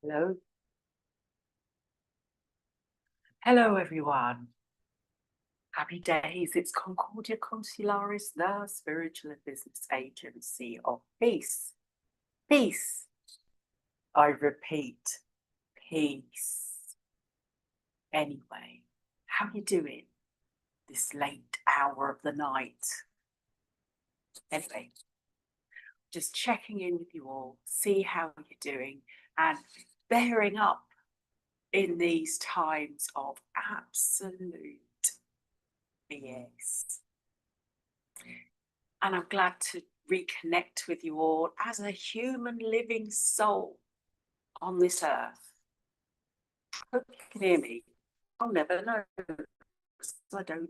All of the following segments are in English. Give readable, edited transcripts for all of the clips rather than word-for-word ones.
Hello. Hello, everyone. Happy days. It's Concordia Consularis, the spiritual and business agency of peace. Peace. I repeat, peace. Anyway, how you doing this late hour of the night? Anyway, just checking in with you all, see how you're doing and bearing up in these times of absolute BS. And I'm glad to reconnect with you all as a human living soul on this earth. Hope you can hear me. I'll never know because I don't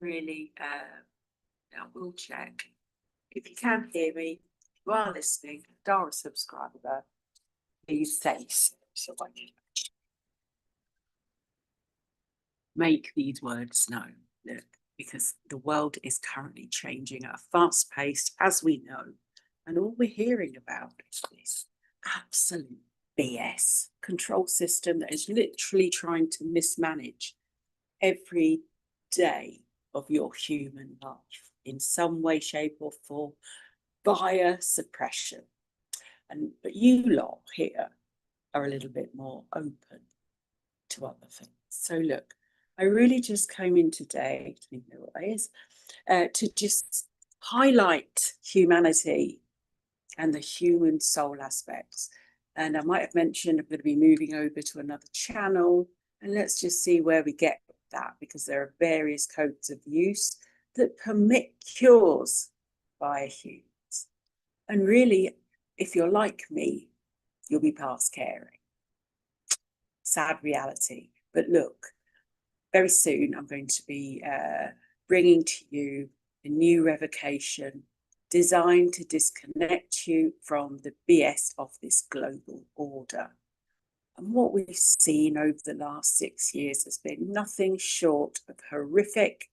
really, I will check. If you can hear me, if you are listening, are a subscriber, please say so I can make these words known. Look, because the world is currently changing at a fast pace, as we know, and all we're hearing about is this absolute BS control system that is literally trying to mismanage every day of your human life in some way, shape, or form via suppression. But you lot here are a little bit more open to other things. So look, I really just came in today, I don't know what that is, to just highlight humanity and the human soul aspects. And I might have mentioned I'm going to be moving over to another channel, and let's just see where we get with that, because there are various codes of use that permit cures via humans. And really, if you're like me, you'll be past caring. Sad reality. But look, very soon I'm going to be bringing to you a new revocation designed to disconnect you from the BS of this global order. And what we've seen over the last 6 years has been nothing short of horrific.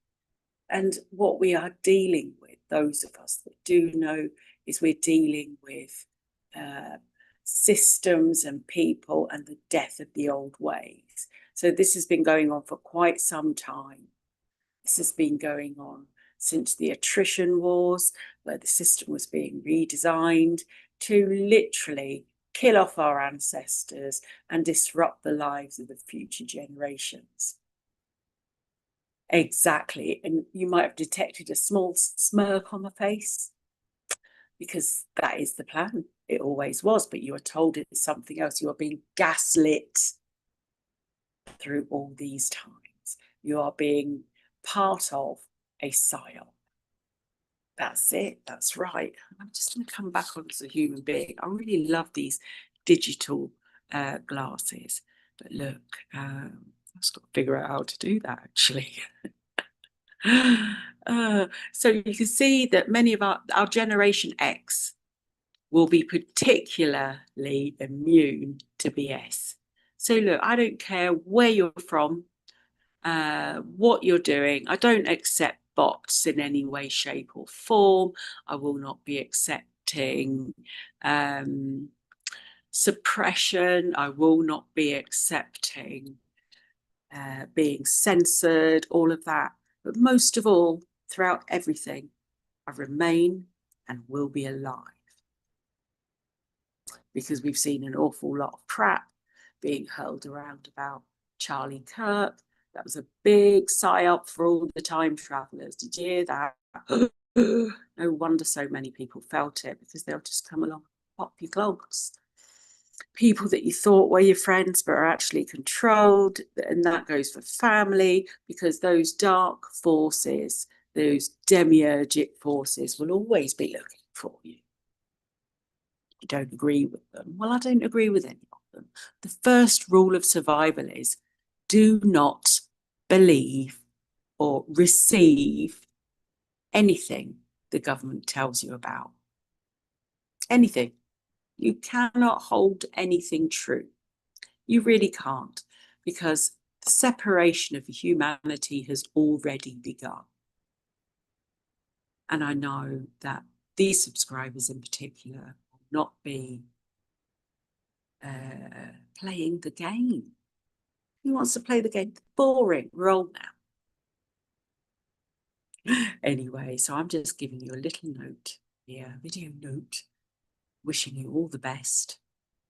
And what we are dealing with, those of us that do know, is we're dealing with systems and people and the death of the old ways. So this has been going on for quite some time. This has been going on since the attrition wars, where the system was being redesigned to literally kill off our ancestors and disrupt the lives of the future generations. Exactly. And you might have detected a small smirk on the face, because that is the plan. It always was, but you are told it's something else. You are being gaslit through all these times. You are being part of a psyop. That's it. That's right. I'm just going to come back on as a human being. I really love these digital glasses. But look, I've just got to figure out how to do that, actually. So you can see that many of our Generation X will be particularly immune to BS. So look, I don't care where you're from, what you're doing. I don't accept bots in any way, shape or form. I will not be accepting suppression. I will not be accepting being censored, all of that. But most of all, throughout everything, I remain and will be alive. Because we've seen an awful lot of crap being hurled around about Charlie Kirk. That was a big psyop for all the time travelers. Did you hear that? No wonder so many people felt it, because they'll just come along and pop your clogs. People that you thought were your friends but are actually controlled, and that goes for family, because those dark forces, those demiurgic forces, will always be looking for you. You don't agree with them. Well, I don't agree with any of them. The first rule of survival is do not believe or receive anything the government tells you about. Anything. You cannot hold anything true. You really can't, because the separation of humanity has already begun. And I know that these subscribers in particular will not be playing the game. Who wants to play the game? Boring. We're old now. Anyway, so I'm just giving you a little note here, video note, wishing you all the best,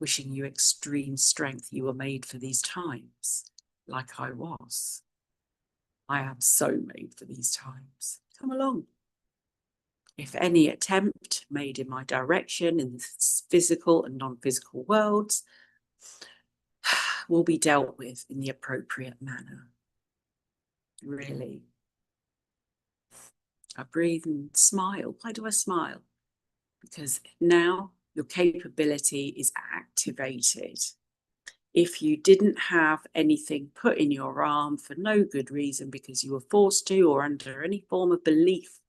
wishing you extreme strength. You were made for these times, like I was. I am so made for these times. Come along. If any attempt made in my direction in the physical and non-physical worlds will be dealt with in the appropriate manner. Really. I breathe and smile. Why do I smile? Because now your capability is activated. If you didn't have anything put in your arm for no good reason, because you were forced to or under any form of belief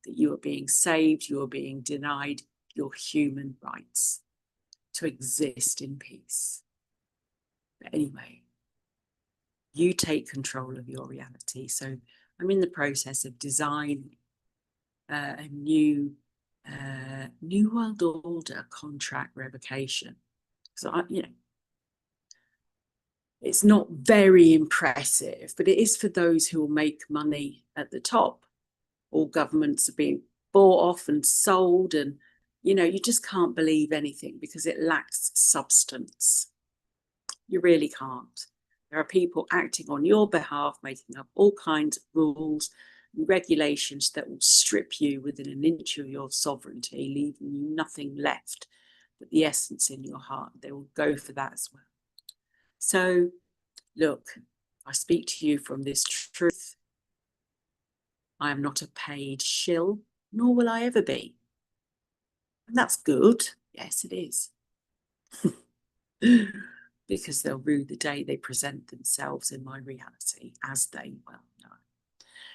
that you are being saved, you are being denied your human rights to exist in peace. But anyway, you take control of your reality. So I'm in the process of designing a new world order contract revocation. So it's not very impressive, but it is for those who will make money at the top. All governments are being bought off and sold, and you just can't believe anything because it lacks substance. You really can't. There are people acting on your behalf, making up all kinds of rules and regulations that will strip you within an inch of your sovereignty, leaving you nothing left but the essence in your heart. They will go for that as well. So, look, I speak to you from this truth. I am not a paid shill, nor will I ever be. And that's good. Yes, it is. Because they'll rue the day they present themselves in my reality, as they well know.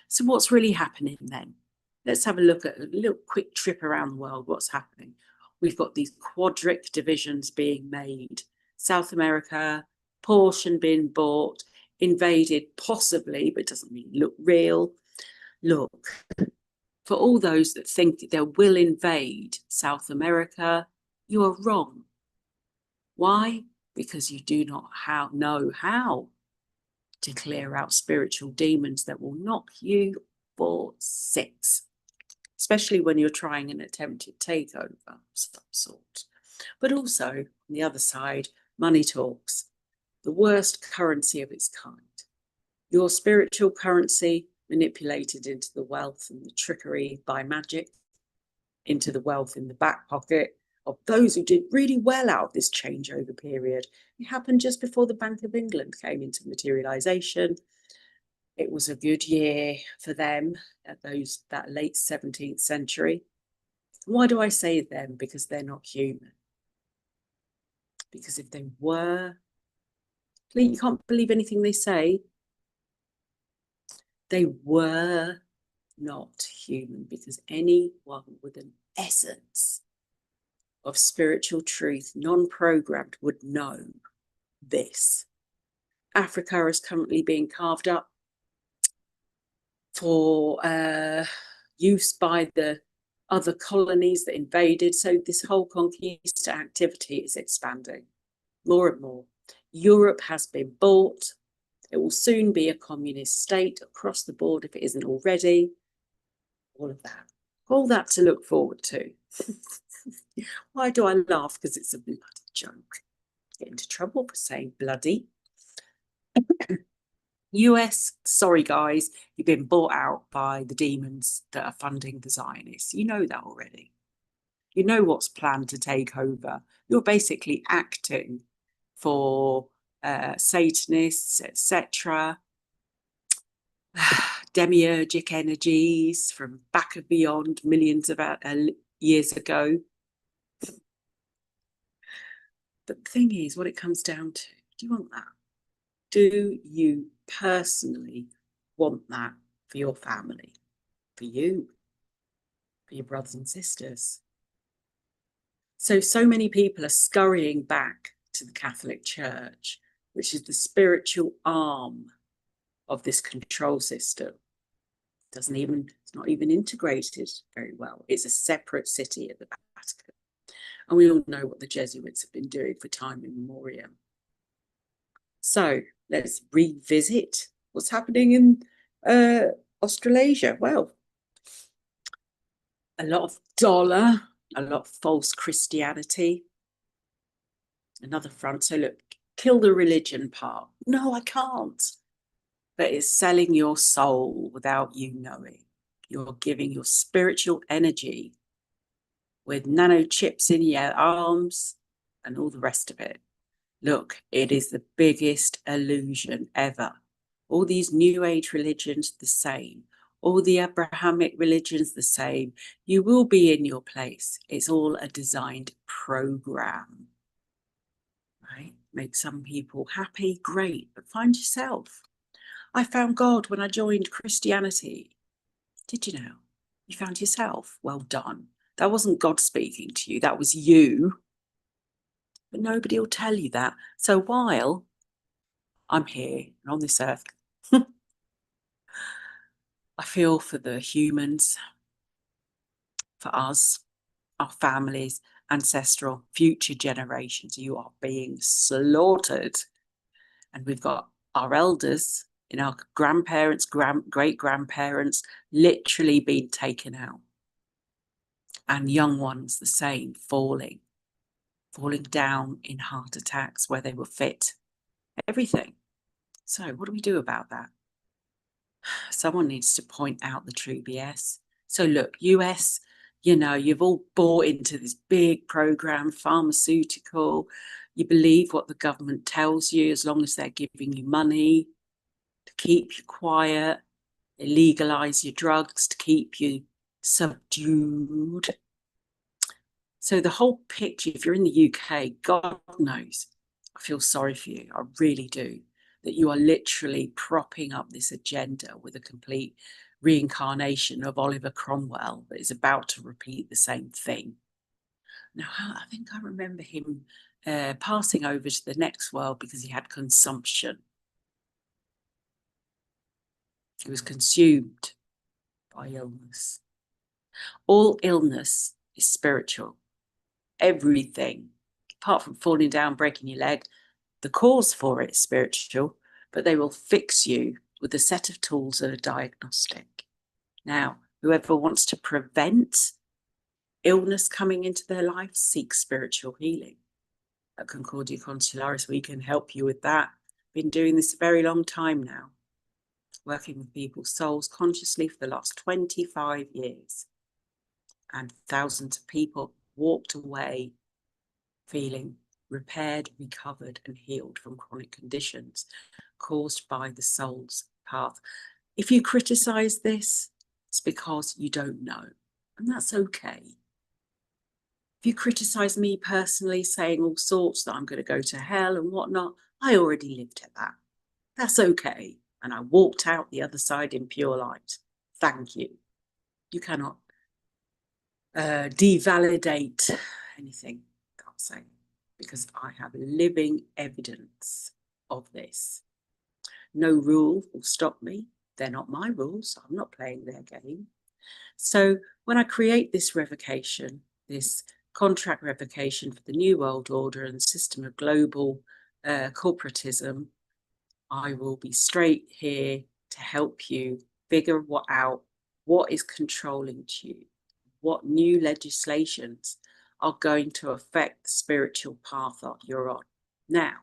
So what's really happening then? Let's have a look at a little quick trip around the world. What's happening? We've got these quadric divisions being made. South America, portion being bought, invaded possibly, but it doesn't mean look real. Look, for all those that think that they will invade South America, you are wrong. Why? Because you do not know how to clear out spiritual demons that will knock you for six, especially when you're trying an attempted takeover of some sort. But also, on the other side, money talks, the worst currency of its kind. Your spiritual currency manipulated into the wealth and the trickery by magic, into the wealth in the back pocket of those who did really well out of this changeover period. It happened just before the Bank of England came into materialisation. It was a good year for them at that late 17th century. Why do I say them? Because they're not human. Because if they were, you can't believe anything they say. They were not human, because anyone with an essence of spiritual truth, non-programmed, would know this. Africa is currently being carved up for use by the other colonies that invaded. So this whole conquista activity is expanding more and more. Europe has been bought. It will soon be a communist state across the board if it isn't already. All of that. All that to look forward to. Why do I laugh? Because it's a bloody joke. Get into trouble for saying bloody. US, sorry guys, you've been bought out by the demons that are funding the Zionists. You know that already. You know what's planned to take over. You're basically acting for Satanists, etc. Demiurgic energies from back of beyond, millions of years ago. But the thing is, what it comes down to, do you want that? Do you personally want that for your family, for you, for your brothers and sisters? So many people are scurrying back to the Catholic Church, which is the spiritual arm of this control system. It's not even integrated very well. It's a separate city at the Vatican. And we all know what the Jesuits have been doing for time immemorial. So let's revisit what's happening in Australasia. Well, a lot of dollar, a lot of false Christianity. Another front. So look, kill the religion part. No, I can't. But it's selling your soul without you knowing. You're giving your spiritual energy with nanochips in your arms and all the rest of it. Look, it is the biggest illusion ever. All these New Age religions, the same. All the Abrahamic religions, the same. You will be in your place. It's all a designed program. Right? Make some people happy, great, but find yourself. I found God when I joined Christianity. Did you know? You found yourself. Well done. That wasn't God speaking to you. That was you. But nobody will tell you that. So while I'm here and on this earth, I feel for the humans, for us, our families, ancestral, future generations. You are being slaughtered. And we've got our elders and our grandparents, great-grandparents literally being taken out. And young ones the same, falling down in heart attacks where they were fit. Everything. So what do we do about that? Someone needs to point out the true BS. So look, US, you know, you've all bought into this big program, pharmaceutical. You believe what the government tells you as long as they're giving you money to keep you quiet. They legalize your drugs to keep you subdued. So the whole picture, if you're in the UK, God knows, I feel sorry for you. I really do. That you are literally propping up this agenda with a complete reincarnation of Oliver Cromwell that is about to repeat the same thing. Now, I think I remember him passing over to the next world because he had consumption. He was consumed by illness. All illness is spiritual. Everything, apart from falling down, breaking your leg, the cause for it is spiritual, but they will fix you with a set of tools that are diagnostic. Now, whoever wants to prevent illness coming into their life seeks spiritual healing. At Concordia Consularis, we can help you with that. Been doing this a very long time now, working with people's souls consciously for the last 25 years. And thousands of people walked away feeling repaired, recovered, and healed from chronic conditions caused by the soul's path. If you criticize this, it's because you don't know, and that's okay. If you criticize me personally, saying all sorts that I'm going to go to hell and whatnot, I already lived at that. That's okay. And I walked out the other side in pure light. Thank you. You cannot devalidate anything, can't say, because I have living evidence of this. No rule will stop me. They're not my rules. I'm not playing their game. So when I create this revocation, this contract revocation for the New World Order and system of global corporatism, I will be straight here to help you figure out what is controlling you, what new legislations are going to affect the spiritual path that you're on. Now,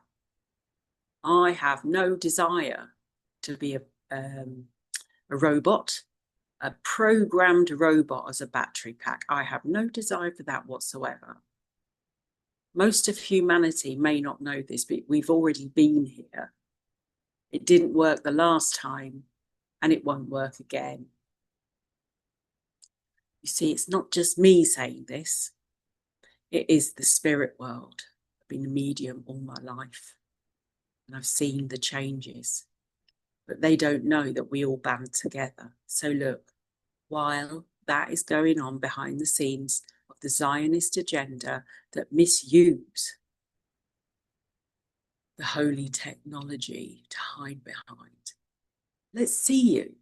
I have no desire to be a robot, a programmed robot as a battery pack. I have no desire for that whatsoever. Most of humanity may not know this, but we've already been here. It didn't work the last time, and it won't work again. You see, it's not just me saying this. It is the spirit world. I've been a medium all my life, and I've seen the changes. But they don't know that we all band together. So look, while that is going on behind the scenes of the Zionist agenda that misuse the holy technology to hide behind, let's see you.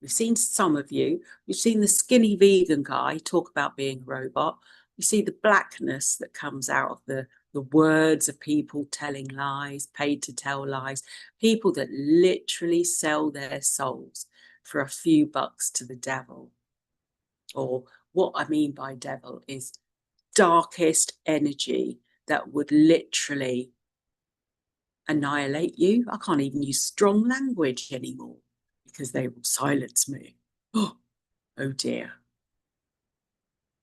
We've seen some of you. We've seen the skinny vegan guy talk about being a robot. We see the blackness that comes out of the words of people telling lies, paid to tell lies, people that literally sell their souls for a few bucks to the devil. Or what I mean by devil is darkest energy that would literally annihilate you. I can't even use strong language anymore because they will silence me. Oh dear.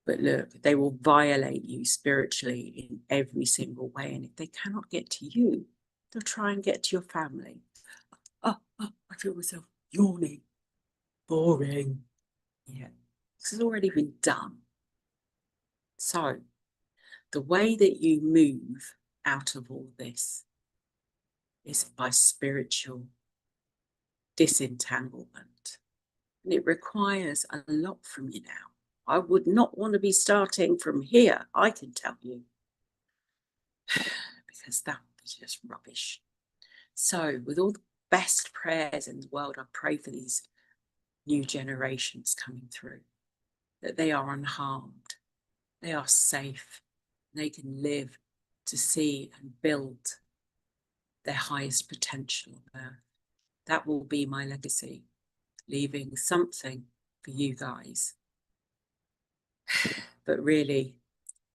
But look, they will violate you spiritually in every single way. And if they cannot get to you, they'll try and get to your family. I feel myself yawning. Boring. Yeah, this has already been done. So the way that you move out of all this is by spiritual disentanglement. And it requires a lot from you now. I would not want to be starting from here, I can tell you, because that would be just rubbish. So with all the best prayers in the world, I pray for these new generations coming through, that they are unharmed, they are safe, they can live to see and build their highest potential on earth. That will be my legacy, leaving something for you guys. But really,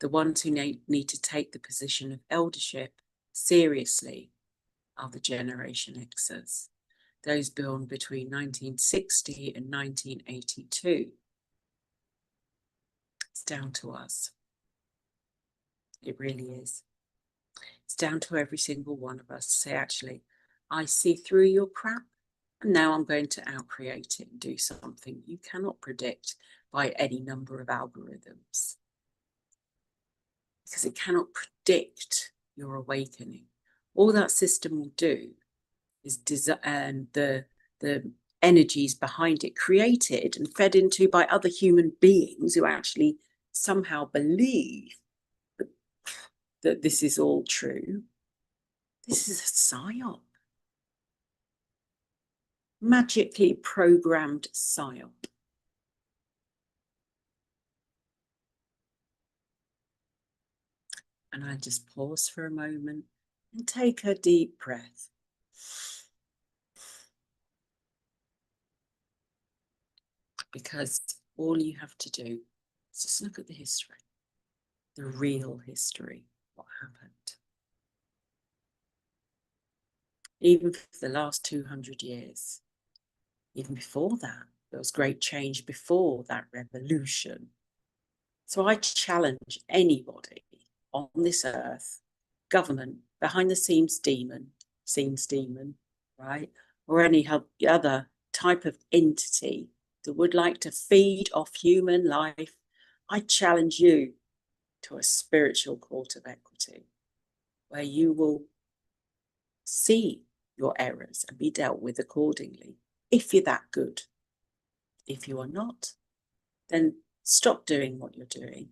the ones who need to take the position of eldership seriously are the Generation Xers, those born between 1960 and 1982. It's down to us. It really is. It's down to every single one of us to say, actually, I see through your crap, and now I'm going to outcreate it and do something you cannot predict by any number of algorithms. Because it cannot predict your awakening. All that system will do is the energies behind it created and fed into by other human beings who actually somehow believe that this is all true. This is a psyop. Magically programmed psyop. And I just pause for a moment and take a deep breath. Because all you have to do is just look at the history, the real history, what happened. Even for the last 200 years, even before that, there was great change before that revolution. So I challenge anybody on this earth, government, behind the scenes demon, right? Or any other type of entity that would like to feed off human life, I challenge you to a spiritual court of equity where you will see your errors and be dealt with accordingly, if you're that good. If you are not, then stop doing what you're doing.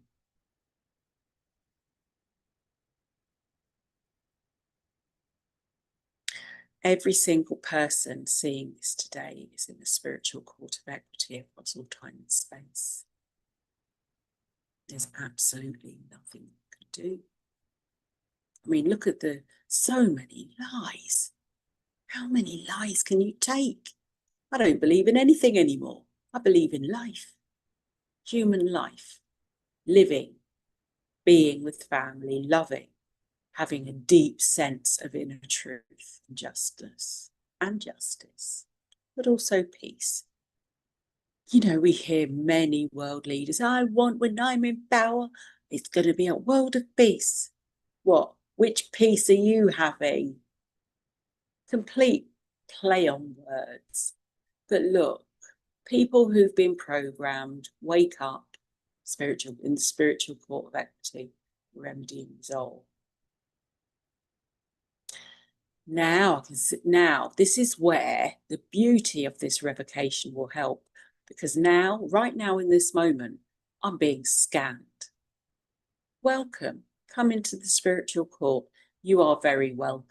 Every single person seeing this today is in the spiritual court of equity across all time and space. There's absolutely nothing you can do. I mean, look at so many lies. How many lies can you take? I don't believe in anything anymore. I believe in life, human life, living, being with family, loving, having a deep sense of inner truth and justice, but also peace. You know, we hear many world leaders, when I'm in power, it's going to be a world of peace. What? Which peace are you having? Complete play on words. But look, people who've been programmed, wake up, in the spiritual court of equity, remedy and resolve. Now, this is where the beauty of this revocation will help, because now, right now in this moment, I'm being scanned. Welcome, come into the spiritual court. You are very welcome.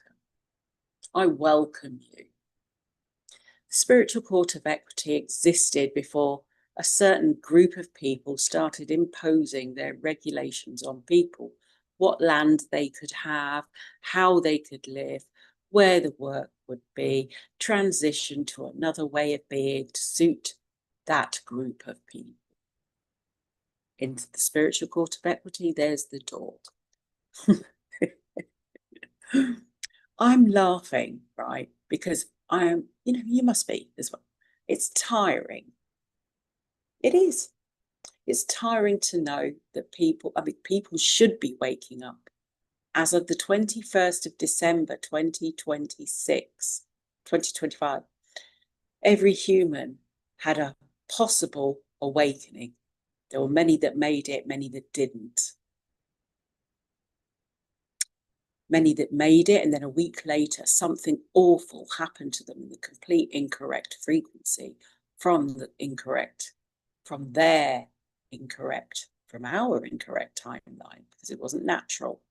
I welcome you. The spiritual court of equity existed before a certain group of people started imposing their regulations on people, what land they could have, how they could live, where the work would be, transition to another way of being to suit that group of people. Into the spiritual court of equity, there's the door. I'm laughing, right? Because I am, you must be as well. It's tiring. It is. It's tiring to know that people should be waking up. As of the 21st of December, 2025, every human had a possible awakening. There were many that made it, many that didn't. Many that made it, and then a week later, something awful happened to them in the complete incorrect frequency from their incorrect, from our incorrect timeline, because it wasn't natural.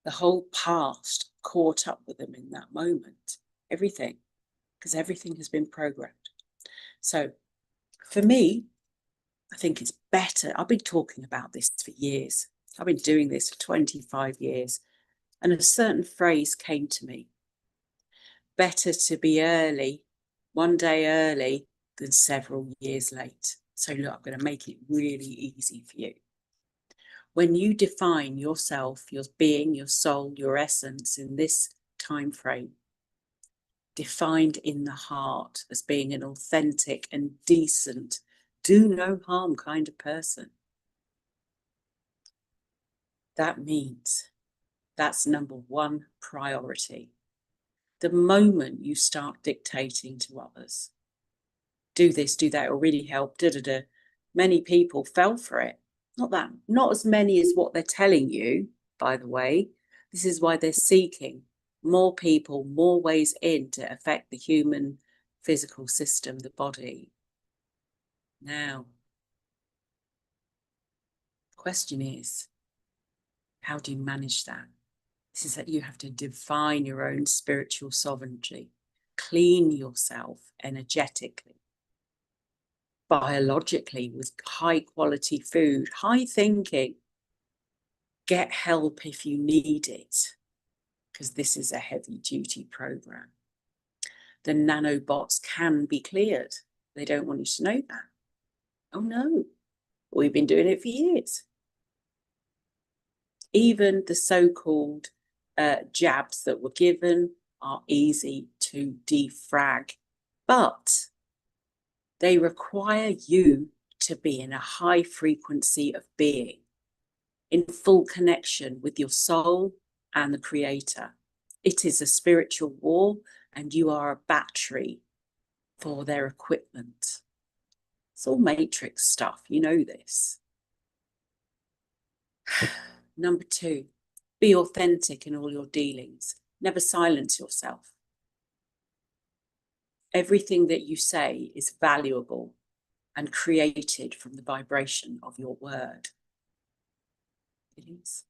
The whole past caught up with them in that moment. Everything, because everything has been programmed. So for me, I think it's better. I've been talking about this for years. I've been doing this for 25 years. And a certain phrase came to me: better to be early, one day early, than several years late. So look, I'm going to make it really easy for you. When you define yourself, your being, your soul, your essence in this time frame, defined in the heart as being an authentic and decent, do no harm kind of person, that means that's number one priority. The moment you start dictating to others, do this, do that, it'll really help, many people fell for it. Not as many as what they're telling you, by the way. This is why they're seeking more people, more ways in to affect the human physical system, the body. Now, the question is, how do you manage that? This is that you have to define your own spiritual sovereignty, clean yourself energetically, biologically, with high quality food, high thinking. Get help if you need it, because this is a heavy duty program. The nanobots can be cleared. They don't want you to know that. Oh no, we've been doing it for years. Even the so-called jabs that were given are easy to defrag, but they require you to be in a high frequency of being, in full connection with your soul and the creator. It is a spiritual war, and you are a battery for their equipment. It's all matrix stuff, you know this. Number two, be authentic in all your dealings. Never silence yourself. Everything that you say is valuable and created from the vibration of your word. It is.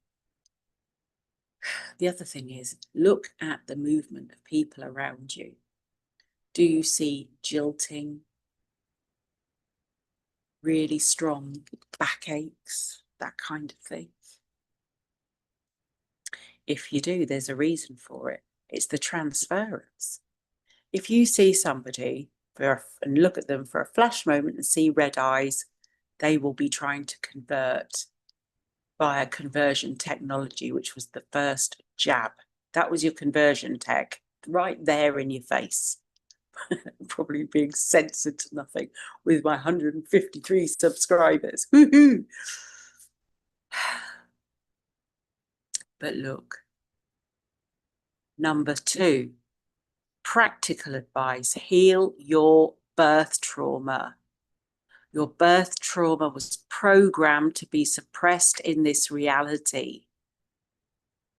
The other thing is, look at the movement of people around you. Do you see jilting, really strong backaches, that kind of thing? If you do, there's a reason for it. It's the transference. If you see somebody and look at them for a flash moment and see red eyes, they will be trying to convert via conversion technology, which was the first jab. That was your conversion tech, right there in your face. Probably being censored to nothing with my 153 subscribers. Woohoo! But look, number two, practical advice: heal your birth trauma. Your birth trauma was programmed to be suppressed in this reality.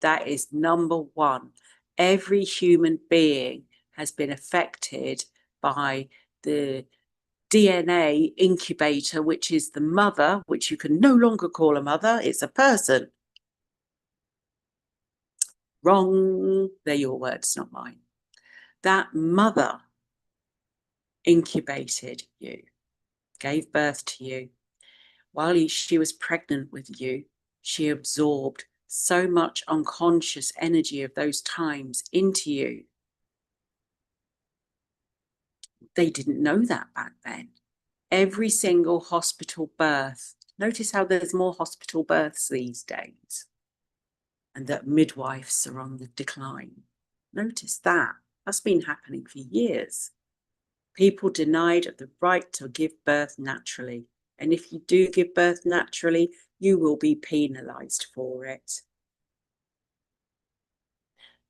That is number one. Every human being has been affected by the DNA incubator, which is the mother, which you can no longer call a mother, it's a person. Wrong. They're your words, not mine. That mother incubated you, gave birth to you. While she was pregnant with you, she absorbed so much unconscious energy of those times into you. They didn't know that back then. Every single hospital birth, notice how there's more hospital births these days, and that midwives are on the decline. Notice that. That's been happening for years. People denied of the right to give birth naturally. And if you do give birth naturally, you will be penalised for it.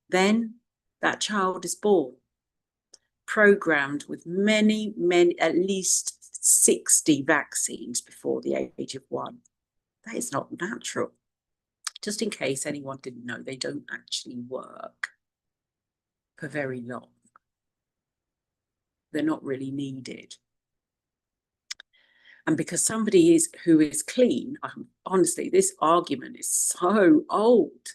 Then that child is born, programmed with many, at least 60 vaccines before the age of 1. That is not natural. Just in case anyone didn't know, they don't actually work for very long. They're not really needed. And because somebody who is clean, honestly, this argument is so old,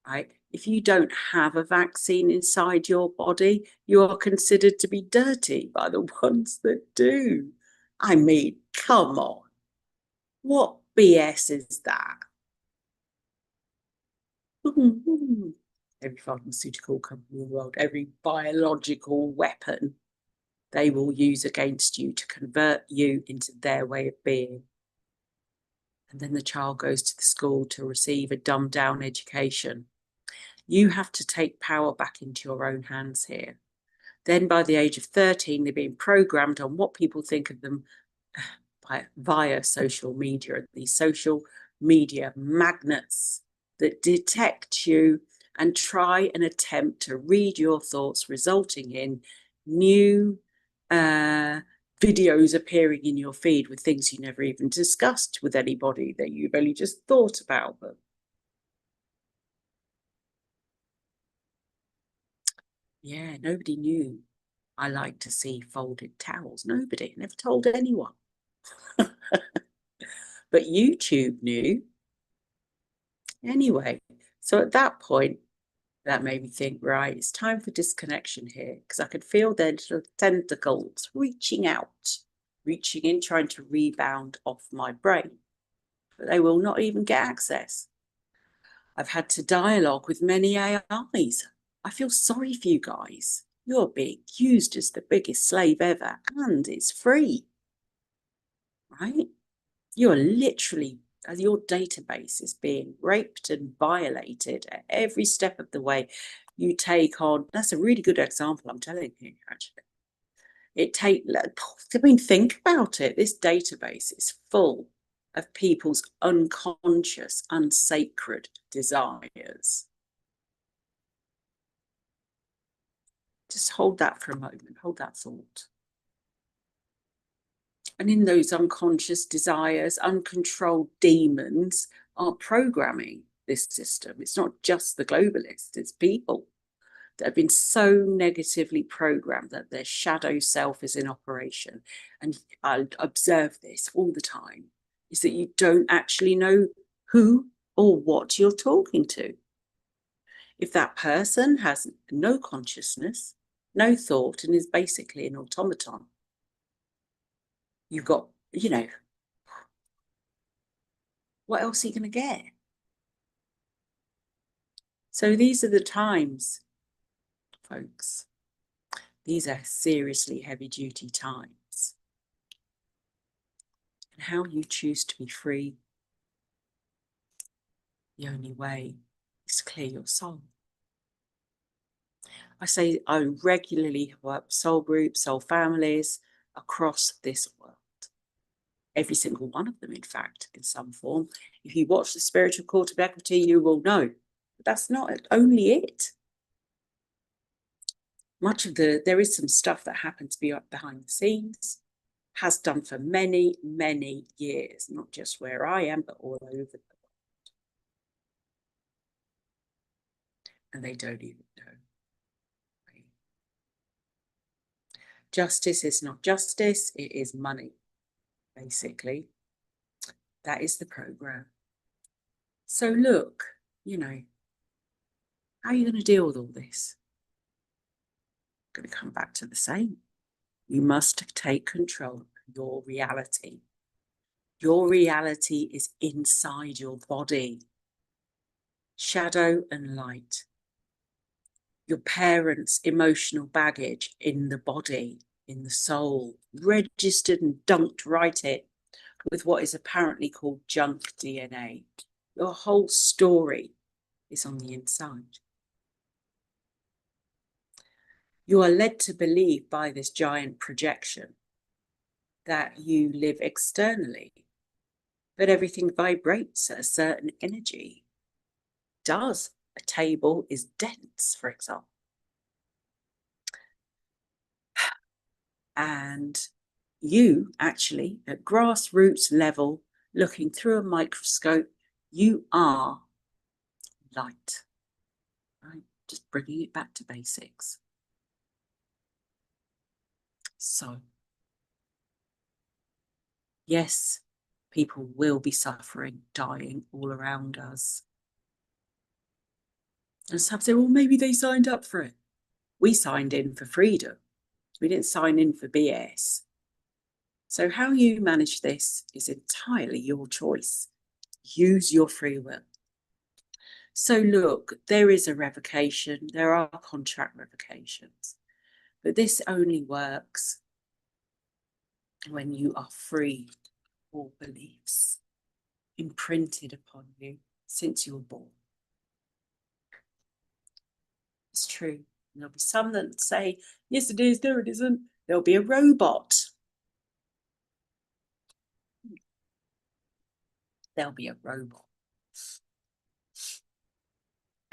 right? If you don't have a vaccine inside your body, you are considered to be dirty by the ones that do. I mean, come on. What BS is that? Every pharmaceutical company in the world, every biological weapon they will use against you to convert you into their way of being. And then the child goes to the school to receive a dumbed down education. You have to take power back into your own hands here. Then by the age of 13, they're being programmed on what people think of them via social media, these social media magnets that detect you and try and attempt to read your thoughts, resulting in new videos appearing in your feed with things you never even discussed with anybody, that you've only just thought about them. Yeah, nobody knew I like to see folded towels. Nobody, never told anyone. But YouTube knew. Anyway, so at that point, that made me think, right, it's time for disconnection here, because I could feel their little tentacles reaching out, reaching in, trying to rebound off my brain. But they will not even get access. I've had to dialogue with many AIs. I feel sorry for you guys. You're being used as the biggest slave ever, and it's free, right? You're literally, your database is being raped and violated at every step of the way. You take on, that's a really good example, I'm telling you, actually. Think about it. This database is full of people's unconscious, unsacred desires. Just hold that for a moment, hold that thought. And in those unconscious desires, uncontrolled demons are programming this system. It's not just the globalists, it's people that have been so negatively programmed that their shadow self is in operation. And I observe this all the time, is that you don't actually know who or what you're talking to. If that person has no consciousness, no thought, and is basically an automaton, you've got, what else are you going to get? So these are the times, folks. These are seriously heavy-duty times. And how you choose to be free, the only way is to clear your soul. I regularly work with soul groups, soul families across this world. Every single one of them, in fact, in some form. If you watch the Spiritual Court of Equity, you will know. But that's not only it. There is some stuff that happens behind the scenes, has done for many, many years, not just where I am, but all over the world. And they don't even know. Justice is not justice, it is money, basically. That is the program. So look, how are you going to deal with all this? I'm going to come back to the same. You must take control of your reality. Your reality is inside your body. Shadow and light. Your parents' emotional baggage in the body, in the soul, registered and dunked right in with what is apparently called junk DNA. Your whole story is on the inside. You are led to believe by this giant projection that you live externally, but everything vibrates at a certain energy. Does a table is dense, for example. And you actually, at grassroots level, looking through a microscope, you are light. Right? Just bringing it back to basics. So, yes, people will be suffering, dying all around us. And some say, well, maybe they signed up for it. We signed in for freedom. We didn't sign in for BS. So how you manage this is entirely your choice. Use your free will. So look, there is a revocation. There are contract revocations. But this only works when you are free of all beliefs imprinted upon you since you were born. It's true. And there'll be some that say, yes, it is, no, it isn't. There'll be a robot. There'll be a robot.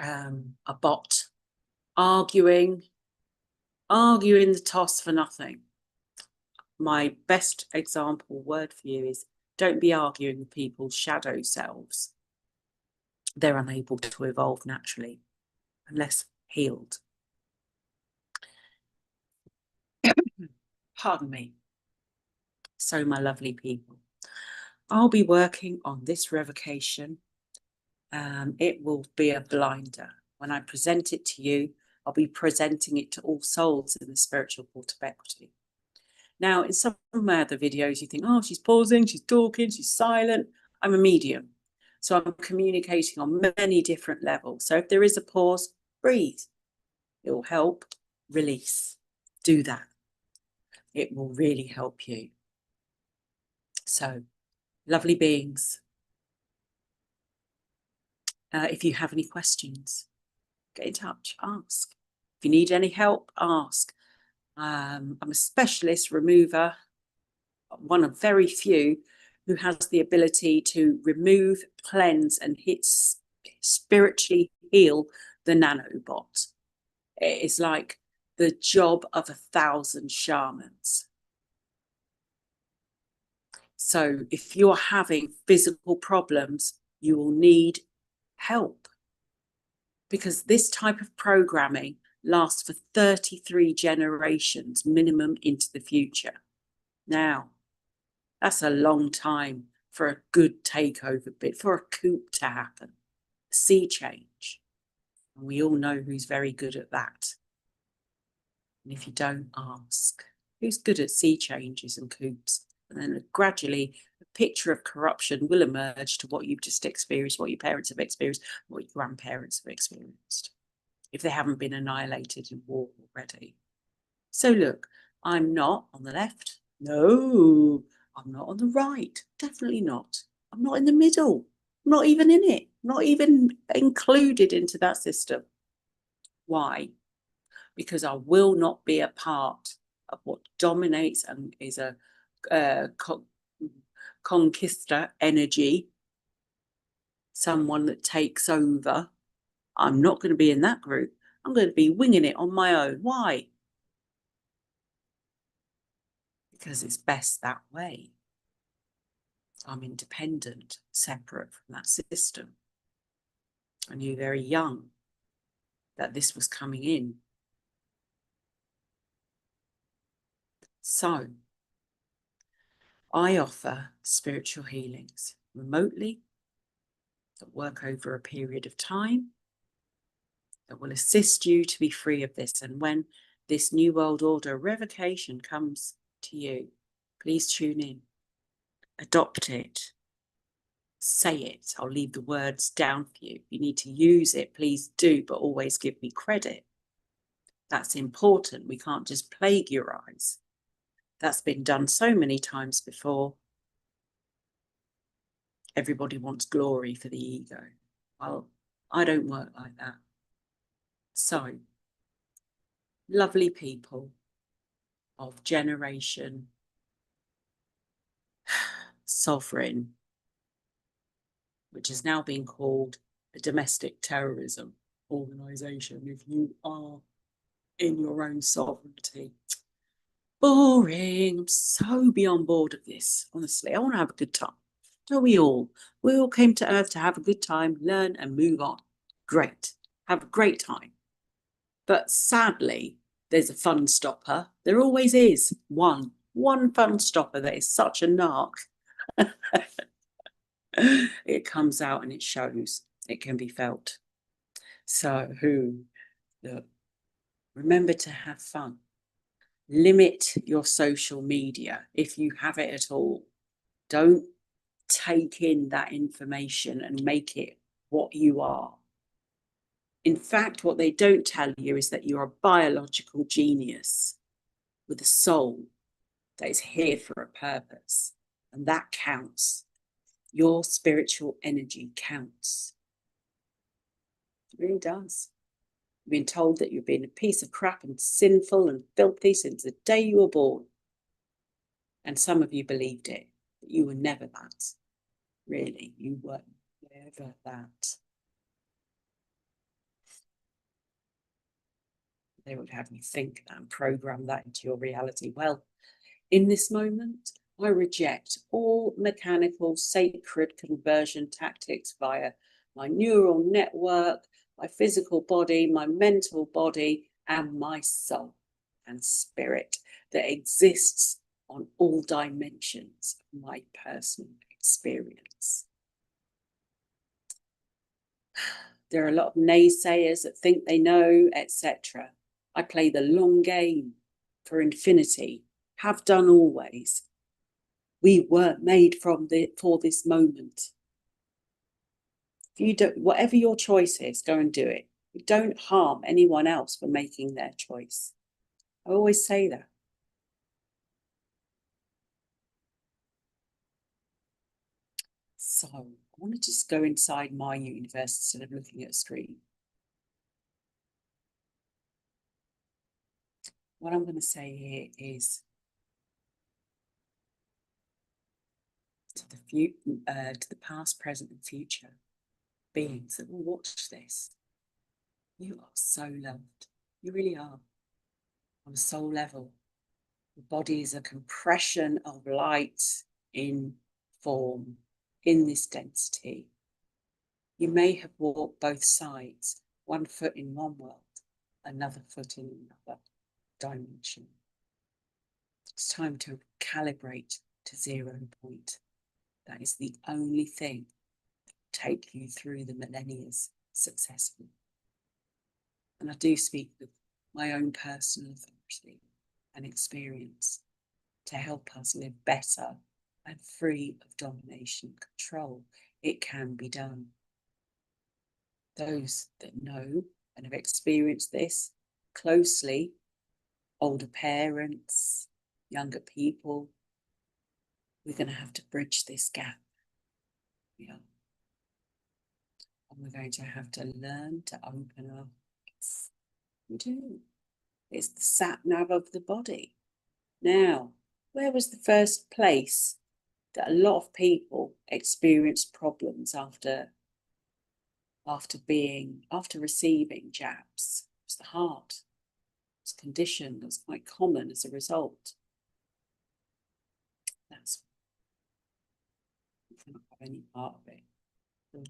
A bot arguing the toss for nothing. My best example word for you is don't be arguing with people's shadow selves. They're unable to evolve naturally unless healed. Pardon me. So, my lovely people, I'll be working on this revocation. It will be a blinder. When I present it to you, I'll be presenting it to all souls in the spiritual court of equity. Now, in some of my other videos, you think, oh, she's pausing, she's talking, she's silent. I'm a medium. So I'm communicating on many different levels. So if there is a pause, breathe. It will help release. Do that. It will really help you. So, lovely beings. If you have any questions, get in touch, ask. If you need any help, ask. I'm a specialist remover, one of very few who has the ability to remove, cleanse, and spiritually heal the nanobot. It is like the job of 1,000 shamans. So if you're having physical problems, you will need help, because this type of programming lasts for 33 generations minimum into the future. Now, that's a long time for a good takeover bid, for a coup to happen, sea change. And we all know who's very good at that. And if you don't, ask, who's good at sea changes and coups? And then gradually a picture of corruption will emerge to what you've just experienced, what your parents have experienced, what your grandparents have experienced, if they haven't been annihilated in war already. So look, I'm not on the left. No, I'm not on the right. Definitely not. I'm not in the middle. I'm not even in it. I'm not even included into that system. Why? Because I will not be a part of what dominates and is a conquista energy, someone that takes over. I'm not going to be in that group. I'm going to be winging it on my own. Why? Because it's best that way. I'm independent, separate from that system. I knew very young that this was coming in. So, I offer spiritual healings remotely that work over a period of time that will assist you to be free of this. And when this New World Order revocation comes to you, please tune in, adopt it, say it. I'll leave the words down for you. If you need to use it, please do, but always give me credit. That's important. We can't just plagiarize. That's been done so many times before. Everybody wants glory for the ego. Well, I don't work like that. So, lovely people of Generation Sovereign, which is now being called a domestic terrorism organisation, if you are in your own sovereignty. Boring. I'm so beyond bored of this. Honestly, I want to have a good time. Don't we all? We all came to Earth to have a good time, learn and move on. Great. Have a great time. But sadly, there's a fun stopper. There always is one fun stopper that is such a narc. It comes out and it shows. It can be felt. So look, remember to have fun. Limit your social media if you have it at all. Don't take in that information and make it what you are. In fact, what they don't tell you is that you're a biological genius with a soul that is here for a purpose, and that counts. Your spiritual energy counts. It really does. You've been told that you've been a piece of crap and sinful and filthy since the day you were born. And some of you believed it, but you were never that. Really, you were never that. They would have you think that and program that into your reality. Well, in this moment, I reject all mechanical, sacred conversion tactics via my neural network, my physical body, my mental body, and my soul and spirit that exists on all dimensions of my personal experience. There are a lot of naysayers that think they know, etc. I play the long game for infinity, have done always. We weren't made for this moment. If you don't, whatever your choice is, go and do it. Don't harm anyone else for making their choice. I always say that. So I want to just go inside my universe instead of looking at a screen. What I'm going to say here is to the past, present, and future beings that will watch this. You are so loved. You really are. On a soul level, the body is a compression of light in form, in this density. You may have walked both sides, one foot in one world, another foot in another dimension. It's time to calibrate to 0 point. That is the only thing that will take you through the millennia successfully. And I do speak with my own personal authority and experience to help us live better and free of domination and control. It can be done. Those that know and have experienced this closely, older parents, younger people, we're going to have to bridge this gap. Yeah. And we're going to have to learn to open our hearts. We do. It's the sat-nav of the body. Now, where was the first place that a lot of people experienced problems after receiving jabs? It was the heart. It's conditioned. That's quite common as a result. That's not have any part of it. You're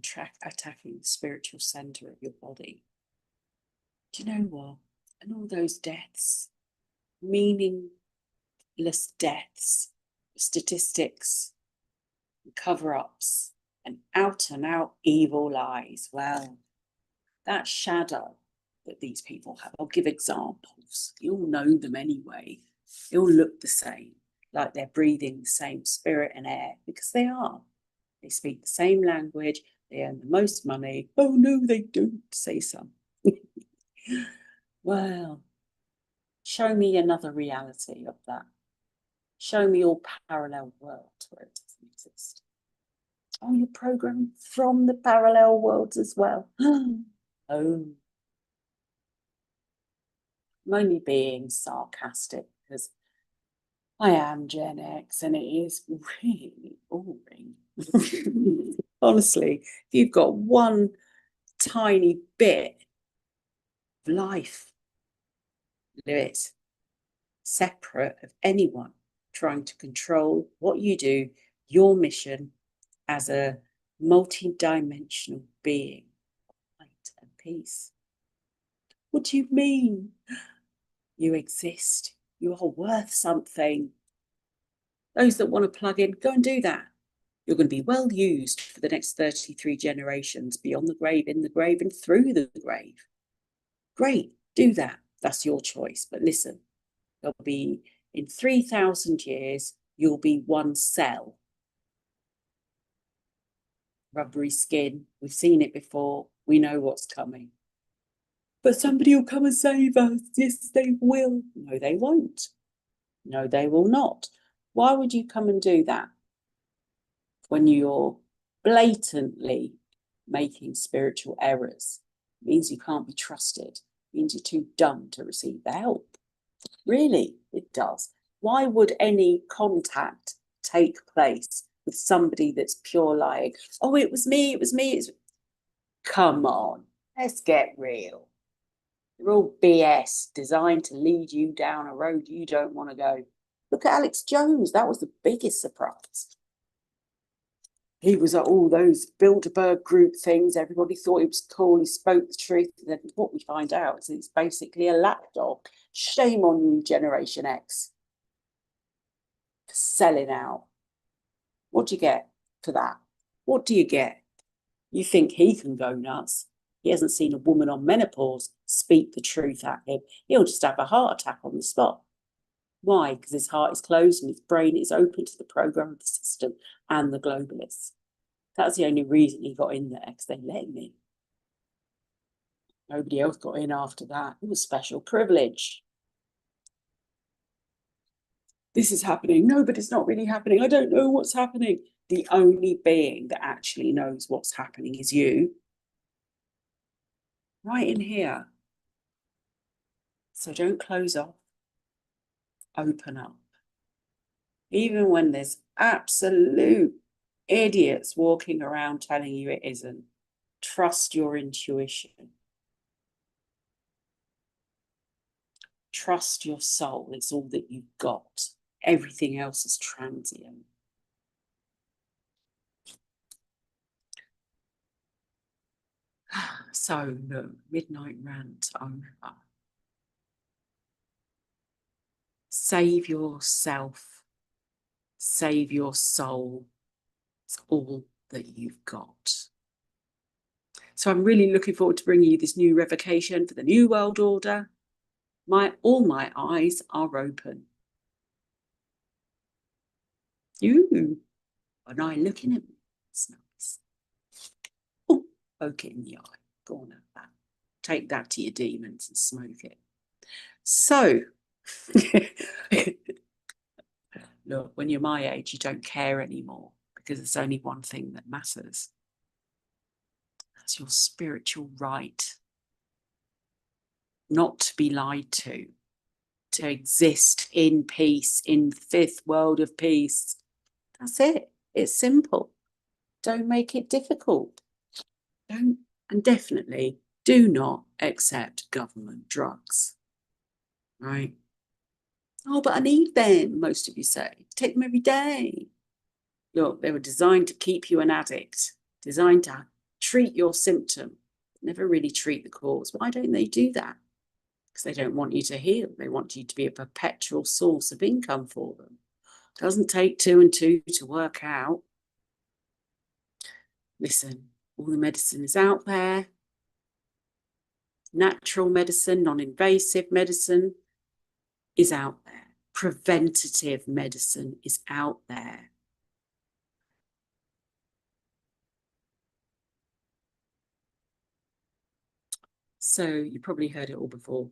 attacking the spiritual center of your body. Do you know what? And all those deaths, meaningless deaths, statistics, cover-ups, and out evil lies. Well, that shadow that these people have. I'll give examples. You'll know them anyway. They all look the same, like they're breathing the same spirit and air, because they are. They speak the same language. They earn the most money. Oh, no, they don't, say some. Well, show me another reality of that. Show me all parallel worlds where it doesn't exist. Oh, you're programmed from the parallel worlds as well. Oh. I'm only being sarcastic because I am Gen X and it is really boring. Honestly, if you've got one tiny bit of life, live it separate of anyone trying to control what you do, your mission as a multi-dimensional being, light and peace. What do you mean? You exist. You are worth something. Those that want to plug in, go and do that. You're going to be well used for the next 33 generations, beyond the grave, in the grave, and through the grave. Great, do that. That's your choice. But listen, there'll be, in 3,000 years, you'll be one cell. Rubbery skin. We've seen it before. We know what's coming. But somebody will come and save us. Yes, they will. No, they won't. No, they will not. Why would you come and do that when you're blatantly making spiritual errors? It means you can't be trusted. It means you're too dumb to receive the help. Really, it does. Why would any contact take place with somebody that's pure like, oh, it was me, it was me. Come on, let's get real. They're all BS, designed to lead you down a road you don't want to go. Look at Alex Jones. That was the biggest surprise. He was at all those Bilderberg group things. Everybody thought he was cool. He spoke the truth. And then what we find out is it's basically a lapdog. Shame on you, Generation X, for selling out. What do you get for that? What do you get? You think he can go nuts? He hasn't seen a woman on menopause speak the truth at him. He'll just have a heart attack on the spot. Why? Because his heart is closed and his brain is open to the program of the system and the globalists. That's the only reason he got in there, because they let him in. Nobody else got in after that. It was special privilege. This is happening. No, but it's not really happening. I don't know what's happening. The only being that actually knows what's happening is you. Right in here. So don't close off. Open up. Even when there's absolute idiots walking around telling you it isn't, trust your intuition. Trust your soul. It's all that you've got. Everything else is transient. So, look, midnight rant over. Save yourself. Save your soul. It's all that you've got. So I'm really looking forward to bringing you this new revocation for the New World Order. All my eyes are open. You, an eye looking at me. It's nice. Oh, poke it in the eye. Go on, have that. Take that to your demons and smoke it. So, look, when you're my age, you don't care anymore because there's only one thing that matters. That's your spiritual right. Not to be lied to exist in peace, in the fifth world of peace. That's it. It's simple. Don't make it difficult. Don't, and definitely do not accept government drugs. Right? Oh, but I need them, most of you say. Take them every day. Look, they were designed to keep you an addict, designed to treat your symptom, never really treat the cause. Why don't they do that? Because they don't want you to heal. They want you to be a perpetual source of income for them. It doesn't take 2 and 2 to work out. Listen, all the medicine is out there. Natural medicine, non-invasive medicine is out there. Preventative medicine is out there. So you probably heard it all before.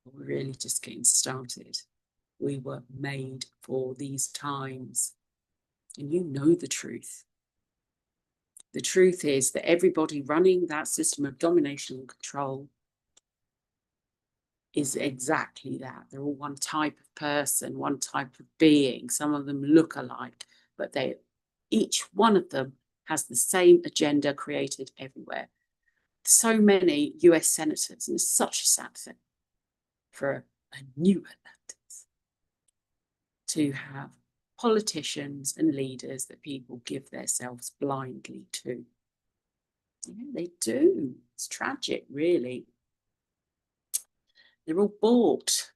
We're really just getting started. We were made for these times. And you know the truth. The truth is that everybody running that system of domination and control is exactly that. They're all one type of person, one type of being. Some of them look alike, but each one of them has the same agenda created everywhere. So many US senators, and it's such a sad thing for a new Atlantis to have politicians and leaders that people give themselves blindly to. Yeah, they do. It's tragic, really. They're all bought.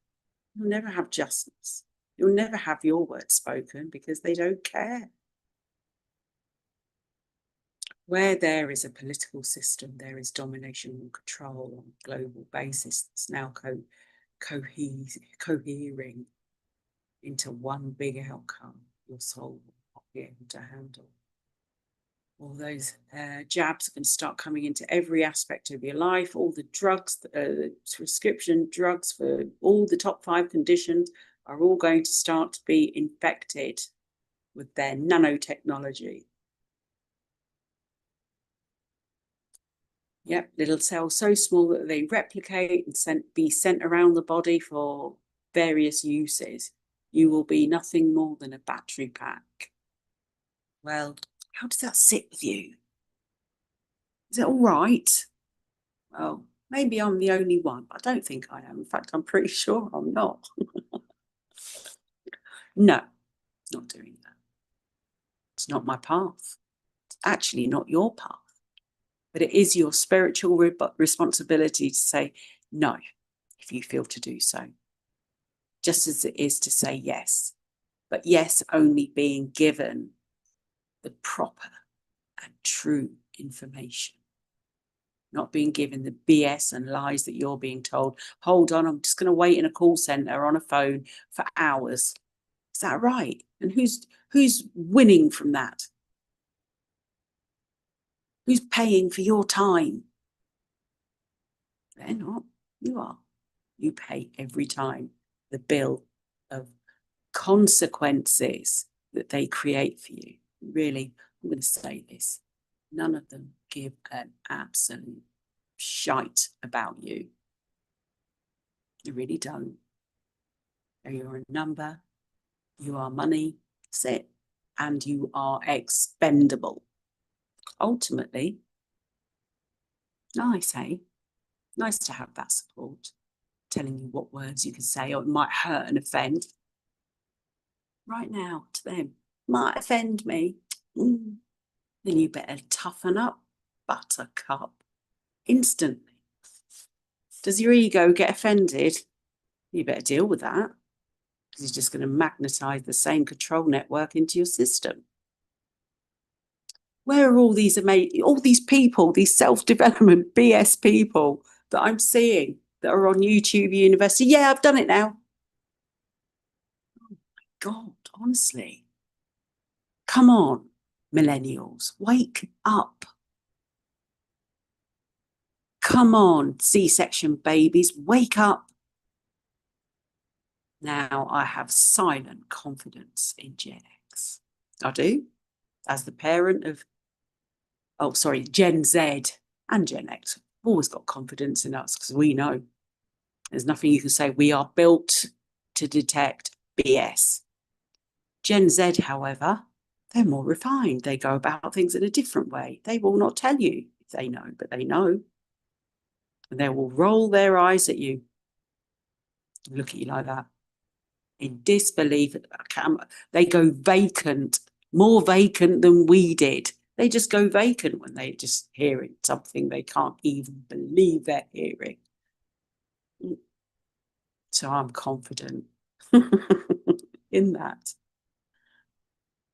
You'll never have justice. You'll never have your word spoken because they don't care. Where there is a political system, there is domination and control on a global basis that's now cohering into one big outcome your soul will not be able to handle. All those jabs are going to start coming into every aspect of your life. All the drugs, prescription drugs for all the top 5 conditions are all going to start to be infected with their nanotechnology. Yep, little cells so small that they replicate and be sent around the body for various uses. You will be nothing more than a battery pack. Well, how does that sit with you? Is it all right? Well, maybe I'm the only one, but I don't think I am. In fact, I'm pretty sure I'm not. No, not doing that. It's not my path. It's actually not your path. But it is your spiritual responsibility to say no, if you feel to do so. Just as it is to say yes. But yes, only being given the proper and true information. Not being given the BS and lies that you're being told. Hold on, I'm just going to wait in a call centre on a phone for hours. Is that right? And who's winning from that? Who's paying for your time? They're not. You are. You pay every time the bill of consequences that they create for you. Really, I'm going to say this. None of them give an absolute shite about you. They really don't. You're a number. You are money. That's it. And you are expendable. Ultimately, nice, eh? Nice to have that support, telling you what words you can say, or it might hurt and offend. Right now, to them, might offend me. Then you better toughen up, buttercup, instantly. Does your ego get offended? You better deal with that, because you're just going to magnetize the same control network into your system. Where are all these people, these self-development BS people that I'm seeing that are on YouTube University? Yeah, I've done it now. Oh my God, honestly. Come on, millennials, wake up. Come on, C-section babies, wake up. Now I have silent confidence in Gen X. I do, as the parent of, Gen Z and Gen X. I've always got confidence in us because we know there's nothing you can say. We are built to detect BS. Gen Z, however, they're more refined. They go about things in a different way. They will not tell you if they know, but they know. And they will roll their eyes at you, look at you like that, in disbelief. They go vacant, more vacant than we did. They just go vacant when they're just hearing something they can't even believe they're hearing. So I'm confident in that.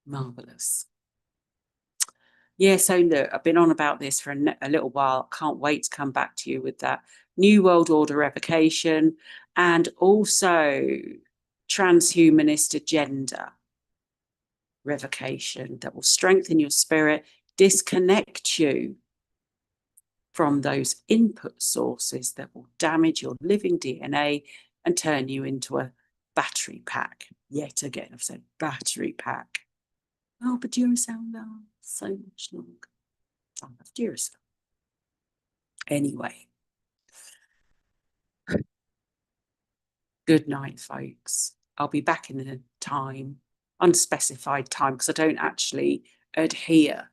Marvellous. Yeah, so look, I've been on about this for a little while. Can't wait to come back to you with that New World Order revocation, and also transhumanist agenda revocation that will strengthen your spirit, disconnect you from those input sources that will damage your living DNA and turn you into a battery pack. Yet again, I've said battery pack. Oh, but Duracell lasts so much longer. I love Duracell. Anyway. Good night, folks. I'll be back in a time, unspecified time, because I don't actually adhere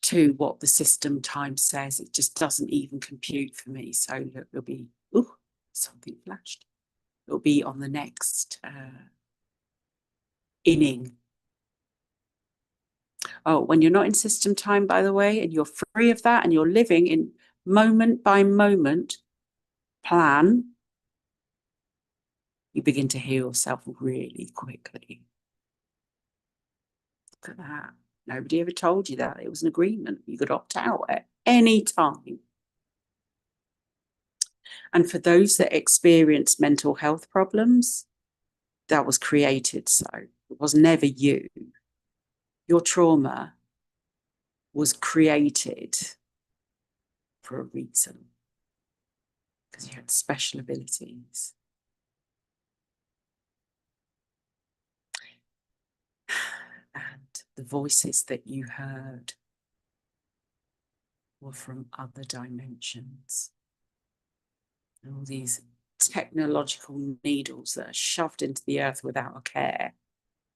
to what the system time says. It just doesn't even compute for me. So look, it'll be, ooh, something flashed. It'll be on the next inning. Oh, when you're not in system time, by the way, and you're free of that and you're living in moment by moment plan, you begin to heal yourself really quickly. Look at that. Nobody ever told you that. It was an agreement. You could opt out at any time. And for those that experience mental health problems, that was created so. It was never you. Your trauma was created for a reason, because you had special abilities. And the voices that you heard were from other dimensions. And all these technological needles that are shoved into the earth without a care,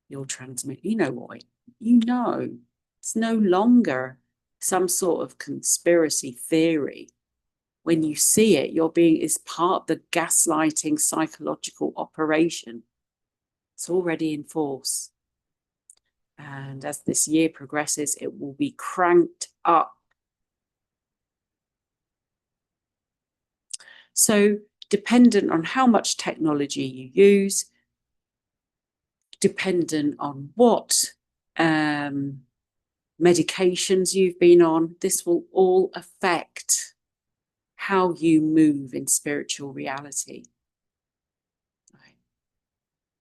you'll transmit. You know what? You know, it's no longer some sort of conspiracy theory. When you see it, it's part of the gaslighting psychological operation. It's already in force. And as this year progresses, it will be cranked up. So dependent on how much technology you use, dependent on what medications you've been on, this will all affect how you move in spiritual reality.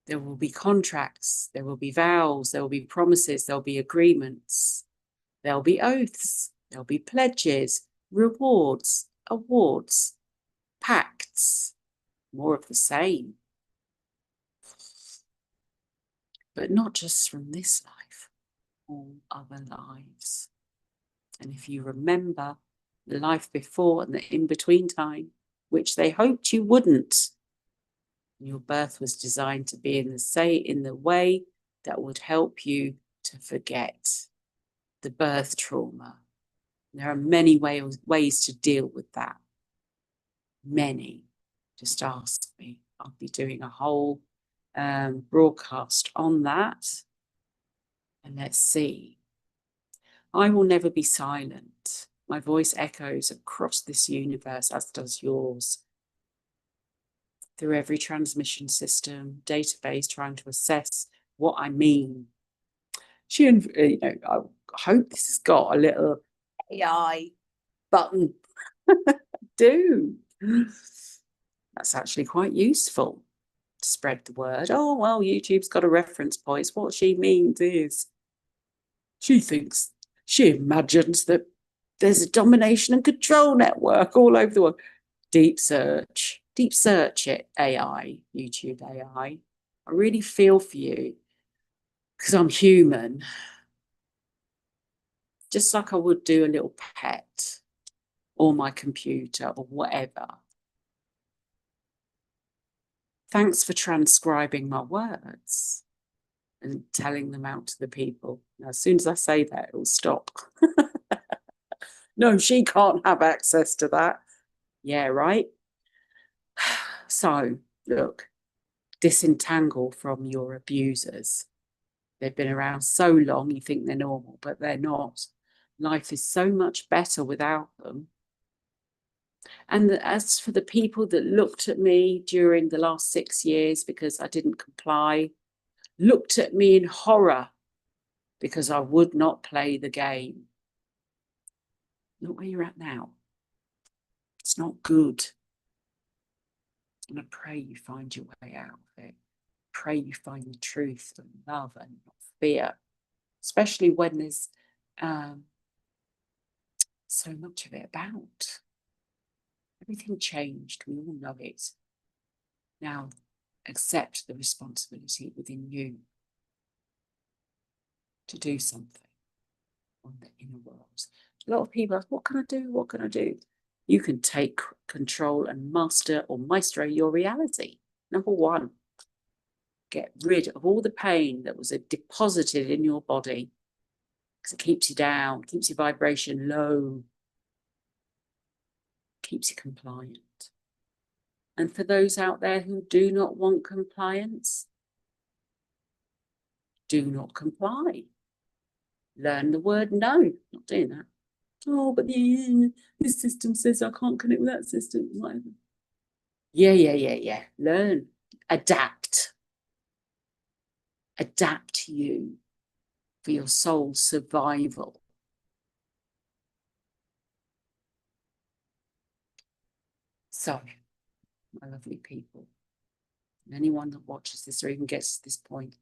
There will be contracts, there will be vows, there will be promises, there'll be agreements, there'll be oaths, there'll be pledges, rewards, awards, pacts, more of the same. But not just from this life, all other lives. And if you remember the life before and the in-between time, which they hoped you wouldn't, your birth was designed to be in the way that would help you to forget the birth trauma. There are many ways to deal with that. Many. Just ask me. I'll be doing a whole broadcast on that. And let's see. I will never be silent. My voice echoes across this universe, as does yours. Through every transmission system, database, trying to assess what I mean. I hope this has got a little AI button. Do. That's actually quite useful to spread the word. Oh, well, YouTube's got a reference point. What she means is she imagines that there's a domination and control network all over the world. Deep search it, AI, YouTube AI. I really feel for you, because I'm human. Just like I would do a little pet or my computer or whatever. Thanks for transcribing my words and telling them out to the people. Now, as soon as I say that, it will stop. No, she can't have access to that. Yeah, right? So, look, disentangle from your abusers. They've been around so long, you think they're normal, but they're not. Life is so much better without them. And as for the people that looked at me during the last 6 years because I didn't comply, looked at me in horror because I would not play the game. Look where you're at now. It's not good. And I pray you find your way out of it. Pray you find the truth and love and not fear, especially when there's so much of it about. Everything changed. We all know it. Now, accept the responsibility within you to do something on the inner world. A lot of people ask, what can I do? What can I do? You can take control and master or maestro your reality. Number one, get rid of all the pain that was deposited in your body, because it keeps you down, keeps your vibration low, keeps you compliant. And for those out there who do not want compliance, do not comply. Learn the word no. Not doing that. Oh, but this system says I can't connect with that system. Whatever. Yeah. Learn. Adapt. Adapt you for your soul's survival. So, my lovely people, and anyone that watches this or even gets to this point,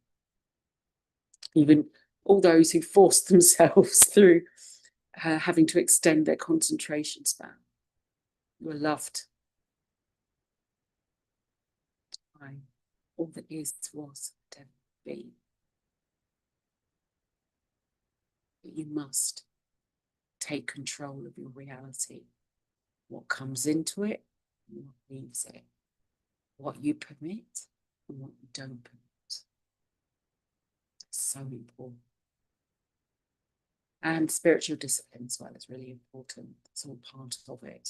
even all those who force themselves through having to extend their concentration span, you are loved. All that is, was, to be. But you must take control of your reality. What comes into it, and what leaves it. What you permit and what you don't permit. It's so important. And spiritual discipline as well is really important. It's all part of it.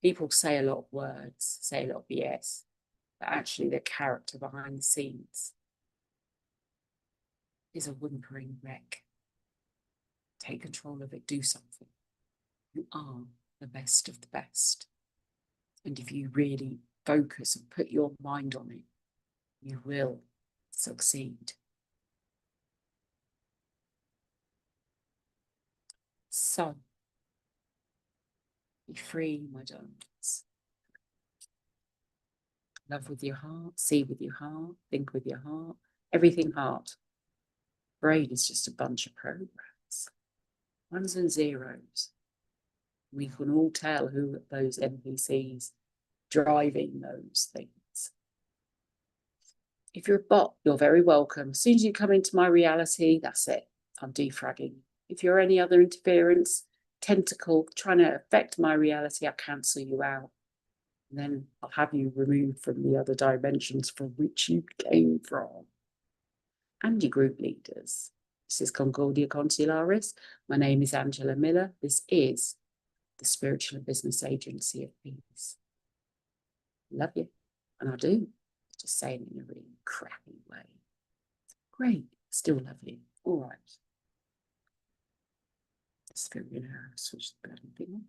People say a lot of words, say a lot of BS, but actually their character behind the scenes is a whimpering wreck. Take control of it, do something. You are the best of the best. And if you really focus and put your mind on it, you will succeed. So, be free, my darlings. Love with your heart, see with your heart, think with your heart, everything heart. Brain is just a bunch of programs, ones and zeros. We can all tell who those NPCs driving those things. If you're a bot, you're very welcome. As soon as you come into my reality, that's it. I'm defragging. If you're any other interference, tentacle trying to affect my reality, I'll cancel you out. And then I'll have you removed from the other dimensions from which you came from. And your group leaders. This is Concordia Consularis. My name is Angela Miller. This is the Spiritual and Business Agency of Peace. Love you. And I do. Just saying it in a really crappy way. Great. Still love you. All right. Let's go in switch the bloody thing on.